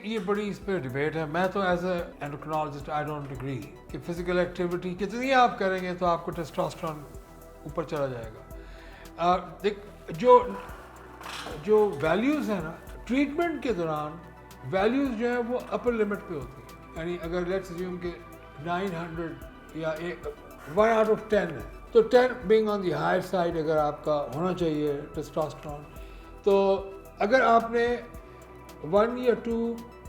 یہ بڑی اس پہ ڈبیٹ ہے. میں تو as a endocrinologist I don't agree کہ فزیکل ایکٹیویٹی کتنی آپ کریں گے تو آپ کو ٹیسٹوسٹرون اوپر چلا جائے گا. دیکھ جو ویلیوز ہیں نا ٹریٹمنٹ کے دوران ویلیوز جو ہیں وہ اپر لمٹ پہ ہوتی ہیں. یعنی اگر لیٹس اسیوم کہ 900 یا 1 آؤٹ آف 10 ہے تو 10 being on the higher side اگر آپ کا ہونا چاہیے ٹیسٹوسٹرون, تو اگر آپ نے 1 یا 2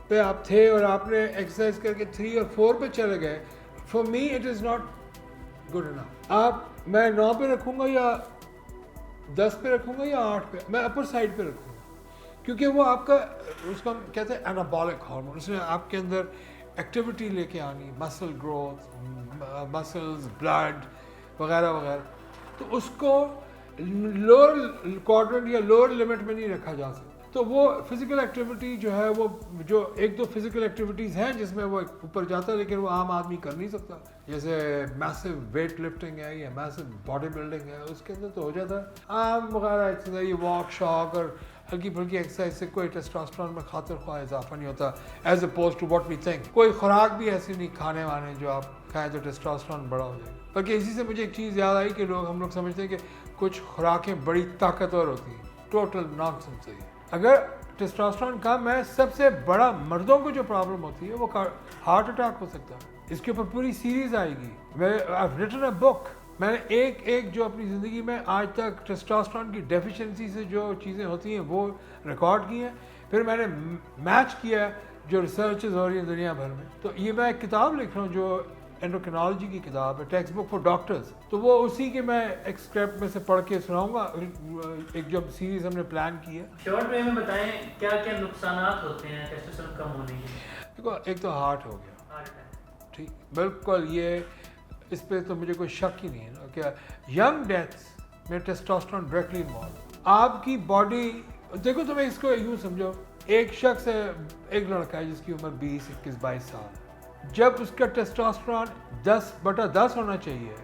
پہ آپ تھے اور آپ نے ایکسرسائز کر کے 3 اور 4 پہ چلے گئے, for me it is not good enough. میں 9 پہ رکھوں گا یا 10 پہ رکھوں گا یا 8 پہ, میں اپر سائڈ پہ رکھوں گا, کیونکہ وہ آپ کا اس کو ہم کہتے ہیں انابولک ہارمون, اس نے آپ کے اندر ایکٹیویٹی لے کے آنی, مسل گروتھ, مسلز, بلڈ وغیرہ وغیرہ. تو اس کو لوور کوارٹرنٹ یا لوور لمٹ میں نہیں رکھا جا سکتا. تو وہ فزیکل ایکٹیویٹی جو ہے وہ جو 1-2 فزیکل ایکٹیویٹیز ہیں جس میں وہ اوپر جاتا ہے, لیکن وہ عام آدمی کر نہیں سکتا. جیسے میسو ویٹ لفٹنگ ہے یا میسو باڈی بلڈنگ ہے, اس کے اندر تو ہو جاتا ہے. عام وغیرہ ایکسرسائز, واک شاک اور ہلکی پھلکی ایکسرسائز سے کوئی ٹیسٹوسٹرون میں خاطر خواہ اضافہ نہیں ہوتا as opposed to what we think. کوئی خوراک بھی ایسی نہیں کھانے وانے جو آپ کھائیں تو ٹیسٹوسٹرون بڑا ہو جائے گا. بلکہ اسی سے مجھے ایک چیز یاد آئی کہ ہم لوگ سمجھتے ہیں کہ کچھ خوراکیں بڑی طاقتور ہوتی ہیں. ٹوٹل نان سنس ہے. اگر ٹیسٹوسٹرون کم ہے, سب سے بڑا مردوں کو جو پرابلم ہوتی ہے وہ ہارٹ اٹیک ہو سکتا ہے. اس کے اوپر پوری سیریز آئے گی. I've written a book. میں نے ایک جو اپنی زندگی میں آج تک ٹیسٹوسٹرون کی ڈیفیشنسی سے جو چیزیں ہوتی ہیں وہ ریکارڈ کی ہیں, پھر میں نے میچ کیا جو ریسرچز ہو رہی ہیں دنیا بھر میں. تو یہ میں ایک کتاب لکھ رہا ہوں جو اینڈوکرینالوجی کی کتاب ہے, ٹیکسٹ بک فار ڈاکٹرز. تو وہ اسی کے میں ایک اسکرپٹ میں سے پڑھ کے سناؤں گا, ایک جو سیریز ہم نے پلان کی ہے. شارٹ میں ہمیں بتائیں کیا کیا نقصانات ہوتے ہیں ٹیسٹوسٹرون کم ہونے کے. دیکھو ایک تو ہارٹ ہو گیا, ٹھیک بالکل, یہ اس پہ تو مجھے کوئی شک ہی نہیں ہے نا کہ ینگ ڈیتھس میں ٹیسٹوسٹرون ڈائریکٹلی انوالو. آپ کی باڈی دیکھو, تمہیں اس کو یوں سمجھو, ایک شخص ہے, ایک لڑکا ہے جس کی عمر 20, 21, 22 سال. جب اس کا ٹیسٹوسٹرون 10/10 ہونا چاہیے,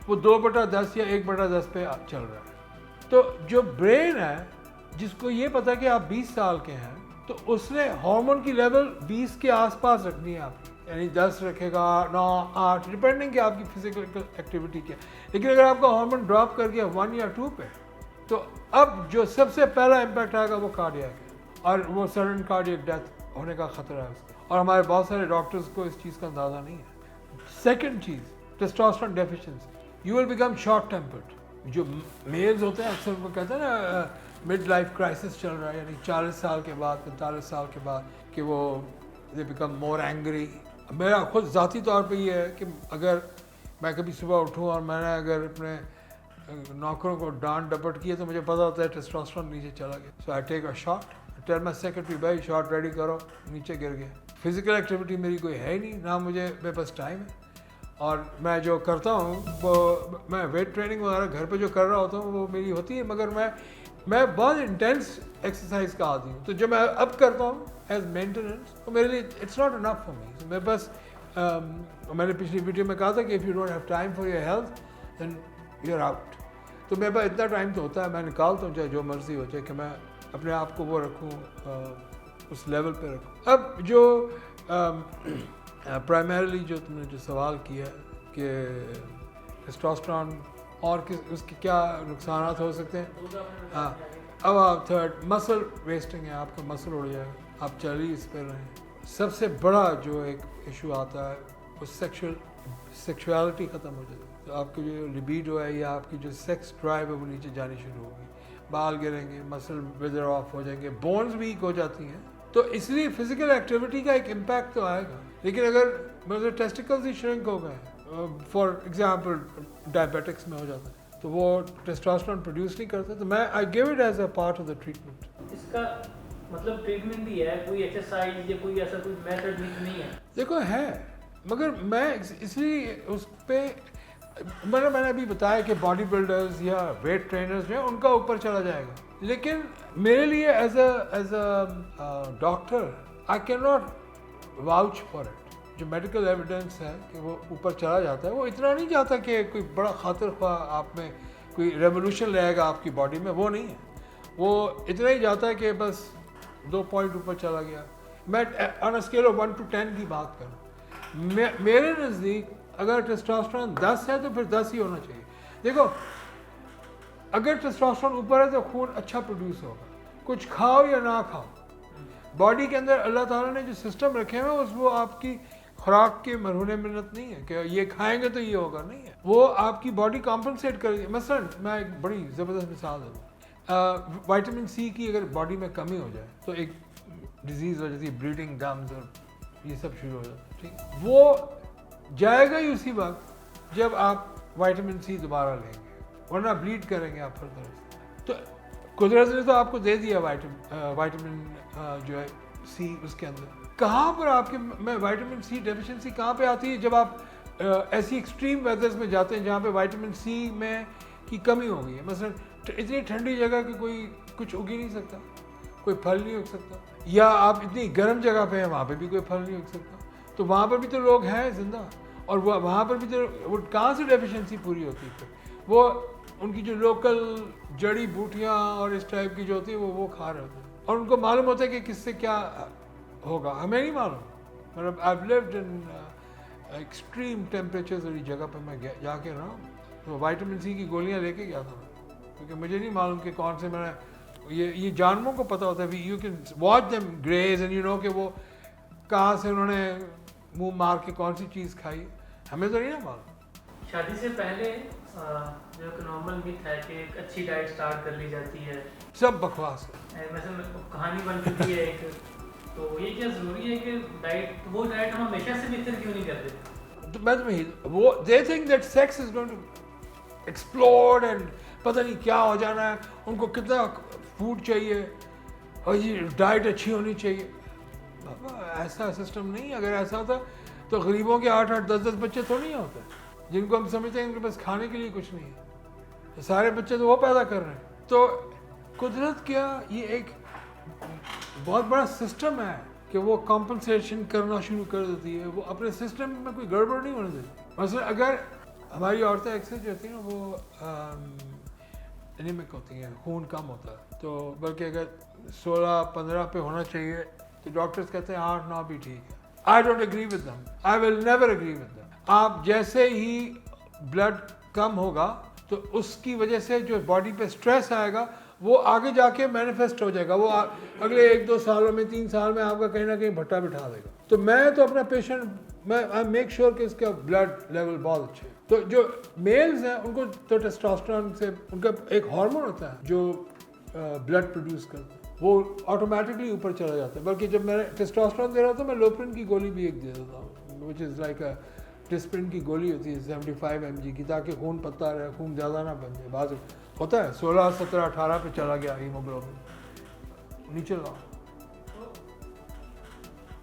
وہ 2/10 یا 1/10 پہ چل رہا ہے. تو جو برین ہے جس کو یہ پتا کہ آپ 20 سال کے ہیں, تو اس نے ہارمون کی لیول 20 کے آس پاس رکھنی ہے آپ کی, یعنی 10 رکھے گا, 9, 8 ڈپینڈنگ کہ آپ کی فزیکل ایکٹیویٹی کیا. لیکن اگر آپ کا ہارمون ڈراپ کر گیا 1 یا 2 پہ, تو اب جو سب سے پہلا امپیکٹ آئے گا وہ کارڈیاک ہے, اور وہ سڈن کارڈیاک ڈیتھ ہونے کا خطرہ ہے اس کا. اور ہمارے بہت سارے ڈاکٹرز کو اس چیز کا اندازہ نہیں ہے. سیکنڈ چیز, testosterone deficiency, you will become short tempered. جو میلز ہوتے ہیں اکثر ان کو کہتے ہیں نا مڈ لائف کرائسس چل رہا ہے, یعنی 40 سال کے بعد, 45 سال کے بعد کہ وہ دے بیکم مور اینگری. میرا خود ذاتی طور پہ یہ ہے کہ اگر میں کبھی صبح اٹھوں اور میں نے اگر اپنے نوکروں کو ڈانٹ ڈپٹ کیا تو مجھے پتا ہوتا ہے ٹیسٹوسٹرون نیچے چلا گیا. سو آئی ٹیک اے شاٹ, ٹیل مائی سیکرٹری بھائی شاٹ ریڈی کرو, نیچے گر گیا. فزیکل ایکٹیویٹی میری کوئی ہے ہی نہیں, نہ مجھے میرے پاس ٹائم ہے. اور میں جو کرتا ہوں وہ میں ویٹ ٹریننگ وغیرہ گھر پہ جو کر رہا ہوتا ہوں وہ میری ہوتی ہے, مگر میں بہت انٹینس ایکسرسائز کا عادی ہوں. تو جو میں اب کرتا ہوں ایز مینٹیننس, تو میرے لیے it's not enough for me. میرے پاس میں نے پچھلی ویڈیو میں کہا تھا کہ if you don't have time for your health then you are out. تو میرے پاس اتنا ٹائم تو ہوتا ہے, میں نکالتا ہوں چاہے جو مرضی ہو, چاہے کہ میں اپنے آپ کو وہ رکھوں, اس لیول پہ رکھوں. اب جو پرائمریلی جو تم نے جو سوال کیا کہ ٹیسٹوسٹرون اور اس کے کیا نقصانات ہو سکتے ہیں, ہاں, اب آپ تھرڈ مسل ویسٹنگ ہے, آپ کا مسل اڑ جائے گا, آپ چل ہی اس پہ رہیں. سب سے بڑا جو ایک ایشو آتا ہے وہ سیکشوالٹی ختم ہو جاتی ہے. تو آپ کی جو لبیڈو ہے یا آپ کی جو سیکس ڈرائیو ہے وہ نیچے جانی شروع ہوگی, بال گریں گے, مسل ویدر آف ہو جائیں گے, بونز ویک ہو جاتی ہیں. تو اس لیے فزیکل ایکٹیویٹی کا ایک امپیکٹ تو آئے گا. لیکن اگر مطلب ٹیسٹیکلز ہی شرنک ہو گئے, فار ایگزامپل ڈائبیٹکس میں ہو جاتا ہے, تو وہ ٹیسٹوسٹرون پروڈیوس نہیں کرتے, تو میں I give it as a part of the treatment. اس کا مطلب ٹریٹمنٹ بھی ہے, کوئی ایکسرسائز یا کوئی ایسا کوئی میتھڈ نہیں ہے؟ دیکھو ہے, مگر میں اس لیے اس پہ میں نے ابھی بتایا کہ باڈی بلڈرز یا ویٹ ٹرینرز جو ہیں ان کا اوپر چلا جائے گا. لیکن میرے لیے as a doctor I can not watch for it. جو میڈیکل ایویڈنس ہے کہ وہ اوپر چلا جاتا ہے, وہ اتنا نہیں جاتا کہ کوئی بڑا خاطر خواہ آپ میں کوئی ریولیوشن لائے گا آپ کی باڈی میں, وہ نہیں ہے. وہ اتنا ہی جاتا ہے کہ بس 2 پوائنٹ اوپر چلا گیا, میں آن اے اسکیل آف 1 to 10 کی بات کروں، میرے نزدیک اگر ٹیسٹوسٹرون 10 ہے تو پھر 10 ہی ہونا چاہیے. دیکھو اگر ٹیسٹوسٹرون اوپر ہے تو خون اچھا پروڈیوس ہوگا، کچھ کھاؤ یا نہ کھاؤ. باڈی کے اندر اللہ تعالیٰ نے جو سسٹم رکھے ہیں وہ آپ کی خوراک کے مرہون منت نہیں ہے کہ یہ کھائیں گے تو یہ ہوگا، نہیں ہے. وہ آپ کی باڈی کمپنسیٹ کرے گی. مثلا میں ایک بڑی زبردست مثال دوں، وائٹامن سی کی اگر باڈی میں کمی ہو جائے تو ایک ڈیزیز ہو جاتی ہے بلیڈنگ گمز اور یہ سب شروع ہو جاتا ہے. ٹھیک، وہ جائے گا ہی اسی وقت جب آپ وائٹامن سی دوبارہ لیں گے، ورنہ بلیڈ کریں گے آپ فردر. تو قدرت نے تو آپ کو دے دیا وائٹامن جو ہے سی اس کے اندر. کہاں پر آپ کے میں وائٹامن سی ڈیفیشنسی کہاں پہ آتی ہے؟ جب آپ ایسی ایکسٹریم ویدرز میں جاتے ہیں جہاں پہ وائٹامن سی میں کی کمی ہو گئی ہے. مثلا اتنی ٹھنڈی جگہ کہ کوئی کچھ اگ ہی نہیں سکتا، کوئی پھل نہیں اگ سکتا، یا آپ اتنی گرم جگہ پہ ہیں وہاں پہ بھی کوئی پھل نہیں اگ سکتا. تو وہاں پر بھی تو لوگ ہیں زندہ، اور وہاں پر بھی تو وہ کہاں سے ڈیفیشنسی پوری ہوتی ہے؟ وہ ان کی جو لوکل جڑی بوٹیاں اور اس ٹائپ کی جو ہوتی ہے وہ کھا رہے ہوتے ہیں، اور ان کو معلوم ہوتا ہے کہ کس سے کیا ہوگا. ہمیں نہیں معلوم. مطلب I've lived in extreme temperatures والی جگہ پہ میں جا کے رہا ہوں، تو وائٹامن سی کی گولیاں لے کے گیا تھا میں، کیونکہ مجھے نہیں معلوم کہ کون سے میں یہ جانوروں کو پتہ ہوتا ہے. یو کین واچ دیم گریز اینڈ یو نو کہ وہ کہاں سے انہوں نے منہ مار کے کون سی چیز کھائی. ہمیں تو نہیں نا معلوم. شادی سے پہلے جو ایک نارمل میتھ ہے کہ ایک اچھی ڈائٹ سٹارٹ کر لی جاتی ہے، سب بکواس ہے. مثلا کہانی بن چکی ہے ایک، تو یہ کیا ضروری ہے کہ وہ ڈائٹ ہم ہمیشہ سے بہتر کیوں نہیں کرتے؟ تو میں تمہیں وہ they think that sex is going to explode and پتہ نہیں کیا ہو جانا ہے، ان کو کتنا فوڈ چاہیے اور یہ ڈائٹ اچھی ہونی چاہیے. بابا ایسا سسٹم نہیں. اگر ایسا ہوتا تو غریبوں کے 8-8 10-10 بچے تو نہیں ہوتے، جن کو ہم سمجھتے ہیں ان کے پاس کھانے کے لیے کچھ نہیں ہے. سارے بچے تو وہ پیدا کر رہے ہیں. تو قدرت کیا یہ ایک بہت بڑا سسٹم ہے کہ وہ کمپنسیشن کرنا شروع کر دیتی ہے. وہ اپنے سسٹم میں کوئی گڑبڑ نہیں ہونے دیتی. مثلا اگر ہماری عورتیں اکثر جو ہوتی ہیں وہ انیمک ہوتی ہیں، خون کم ہوتا ہے، تو بلکہ اگر 16-15 پہ ہونا چاہیے تو ڈاکٹرز کہتے ہیں 8-9 بھی ٹھیک ہے. آئی don't agree with them, I will never agree with them. آپ جیسے ہی بلڈ کم ہوگا تو اس کی وجہ سے جو باڈی پہ اسٹریس آئے گا وہ آگے جا کے مینیفیسٹ ہو جائے گا. وہ اگلے 1-2 سالوں میں 3 سال میں آپ کا کہیں نہ کہیں بھٹا بٹھا دے گا. تو میں تو اپنا پیشنٹ آئی میک شیور کہ اس کا بلڈ لیول بہت اچھا ہے. تو جو میلز ہیں ان کو تو ٹیسٹوسٹرون سے ان کا ایک ہارمون ہوتا ہے جو بلڈ پروڈیوس کرتا ہے، وہ آٹومیٹکلی اوپر چلا جاتا ہے. بلکہ جب میں ٹیسٹوسٹرون دے رہا تھا میں لوپرین کی گولی بھی ایک دے دیتا ہوں، وچ از لائک ڈسپرین کی گولی ہوتی ہے 75 mg کی، تاکہ خون پتہ رہے، خون زیادہ نہ بن جائے. بعض ہوتا ہے 16, 17, 18 پہ چلا گیا ہیموگلوبن نیچے لاؤ.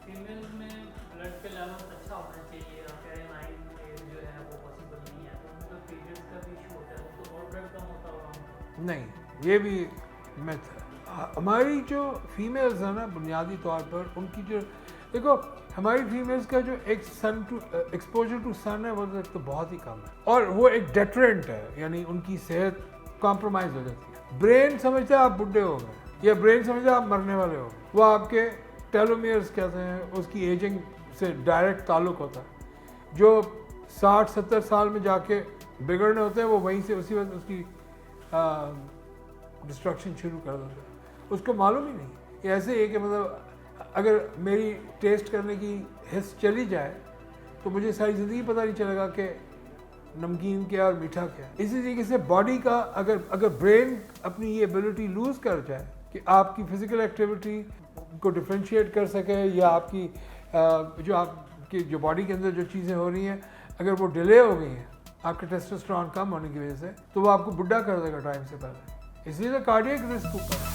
فیمیلز میں بلڈ کا لیول اچھا ہونا چاہیے، آپ کہہ رہے ہیں 9 جو ہے وہ پاسبل نہیں ہے، تو ان کا پیریڈز کا بھی ایشو ہوتا ہے، تو اور بلڈ کم ہوتا ہوگا؟ نہیں، یہ بھی میتھ ہے. ہماری جو فیمیلز ہیں نا بنیادی طور پر ان کی جو دیکھو ہماری فیمیلز کا جو ایک سن ٹو ایکسپوجر ٹو سن ہے وہ تو بہت ہی کم ہے، اور وہ ایک ڈیٹرنٹ ہے، یعنی ان کی صحت کمپرومائز ہو جاتی ہے. برین سمجھتے ہیں آپ بڈھے ہو گئے، یا برین سمجھتے ہیں آپ مرنے والے ہو گئے. وہ آپ کے ٹیلومیئرز کہتے ہیں، اس کی ایجنگ سے ڈائریکٹ تعلق ہوتا ہے. جو 60-70 سال میں جا کے بگڑنے ہوتے ہیں وہ وہیں سے اسی وقت اس کی ڈسٹرکشن شروع کر دیتے ہیں. اس کو معلوم ہی نہیں. یہ ایسے ہی کہ مطلب اگر میری ٹیسٹ کرنے کی حس چلی جائے تو مجھے ساری زندگی پتہ نہیں چلے گا کہ نمکین کیا اور میٹھا کیا. اسی طریقے سے باڈی کا اگر برین اپنی یہ ایبلٹی لوز کر جائے کہ آپ کی فزیکل ایکٹیویٹی کو ڈفرینشیٹ کر سکے، یا آپ کی جو باڈی کے اندر جو چیزیں ہو رہی ہیں اگر وہ ڈیلے ہو گئی ہیں آپ کے ٹیسٹوسٹرون کم ہونے کی وجہ سے، تو وہ آپ کو بڈھا کر دے گا ٹائم سے پہلے. اس لیے تو کارڈیاک رسک اوپر ہے.